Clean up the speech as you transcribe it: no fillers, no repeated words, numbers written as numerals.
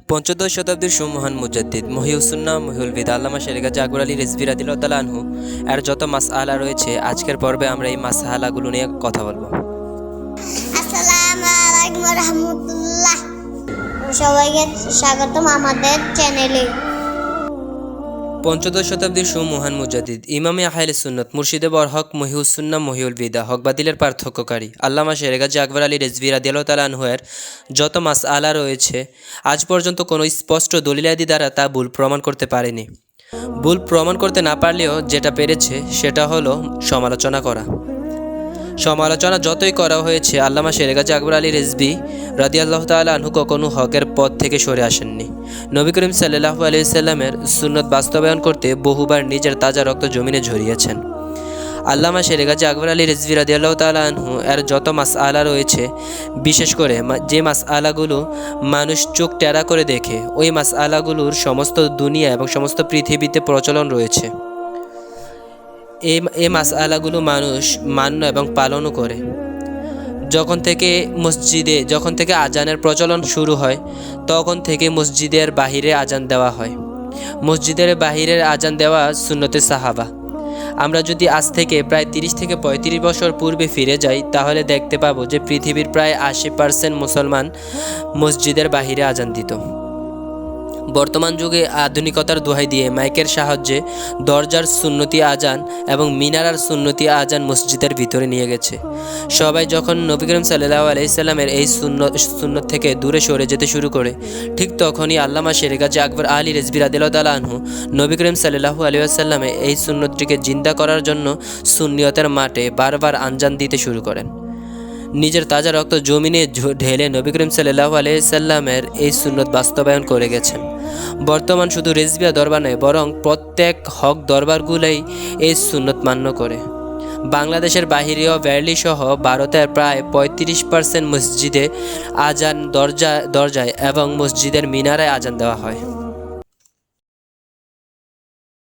পঞ্চদশ শতাব্দীর সুমহান মুজাদ্দিদ মহিউসুন্নাহ মহিউল বিদা আল্লামা শেরেখ গাজী আকবর আলী রিজভী রাদিয়াল্লাহু তাআলা আনহু এর যত মাসআলা রয়েছে, আজকের পর্বে আমরা এই মাসআলাগুলো নিয়ে কথা বলবো। আসসালামু আলাইকুম ওয়া রাহমাতুল্লাহ। সবাইকে স্বাগতম আমাদের চ্যানেলে। পঞ্চদশ শতাব্দীর সুমহান মুজাদ্দিদ ইমামে আহলে সুন্নাত মুর্শিদে বরহক মহিউসুন্নাহ মহিউল বিদা হক বাতিলের পার্থক্যকারী আল্লামা শেরেখ গাজী আকবর আলী রিজভী রাদিয়াল্লাহু তাআলা আনহু এর যত মাসআলা রয়েছে, আজ পর্যন্ত কোনো স্পষ্ট দলিলাদি দ্বারা তা ভুল প্রমাণ করতে পারেনি। ভুল প্রমাণ করতে না পারলেও যেটা পেরেছে সেটা হলো সমালোচনা করা। সমালোচনা যতই করা হয়েছে, আল্লামা শেরেখ গাজী আকবর আলী রিজভী রাদিয়াল্লাহু তাআলা আনহু কখনো হকের পথ থেকে সরে আসেননি। নবী করিম সাল্লাল্লাহু আলাইহি সাল্লামের সুন্নত বাস্তবায়ন করতে বহুবার নিজের তাজা রক্ত জমিনে ঝরিয়েছেন। আল্লামা শেরেখ গাজী আকবর আলী রিজভী রাদিয়াল্লাহু তাআলা আনহু এর যত মাসআলা রয়েছে, বিশেষ করে যে মাসআলাগুলো মানুষ চোখ টেরা করে দেখে, ওই মাসআলাগুলোর সমস্ত দুনিয়া এবং সমস্ত পৃথিবীতে প্রচলন রয়েছে। এই মাসআলাগুলো মানুষ মান্য এবং পালনও করে। যখন থেকে আজানের প্রচলন শুরু হয়, তখন থেকে মসজিদের বাহিরে আজান দেওয়া হয়। মসজিদের বাহিরের আজান দেওয়া সুন্নতে সাহাবা। আমরা যদি আজ থেকে প্রায় 30 থেকে 35 বছর পূর্বে ফিরে যাই, তাহলে দেখতে পাবো যে পৃথিবীর প্রায় 80% মুসলমান মসজিদের বাহিরে আজান দিত। বর্তমান যুগে আধুনিকতার দোহাই দিয়ে মাইকের সাহায্যে দরজার সুন্নতি আজান এবং মিনারার সুন্নতি আজান মসজিদের ভিতরে নিয়ে গেছে। সবাই যখন নবী করিম সাল্লাল্লাহু আলাইহি সাল্লামের এই সুন্নত থেকে দূরে সরে যেতে শুরু করে, ঠিক তখনই আল্লামা শেরেখ গাজী আকবর আলী রিজভী রাদিয়াল্লাহু তাআলা আনহু নবী করিম সাল্লাল্লাহু আলাইহি ওয়াসাল্লামে এই সুন্নতটিকে জিন্দা করার জন্য সুন্নিয়তের মাঠে বারবার আঞ্জান দিতে শুরু করেন। নিজের তাজা রক্ত জমিনে ঢেলে নবী করিম সাল্লাল্লাহু আলাইহি সাল্লামের এই সুন্নত বাস্তবায়ন করে গেছেন। বর্তমান শুধু রিজভিয়া দরবার নয়, বরং প্রত্যেক হক দরবারগুলোই এই সুন্নত মান্য করে। বাংলাদেশের বাহিরেও ভ্যালি সহ ভারতের প্রায় 35% মসজিদে আজান দরজায় এবং মসজিদের মিনারায় আজান দেওয়া হয়।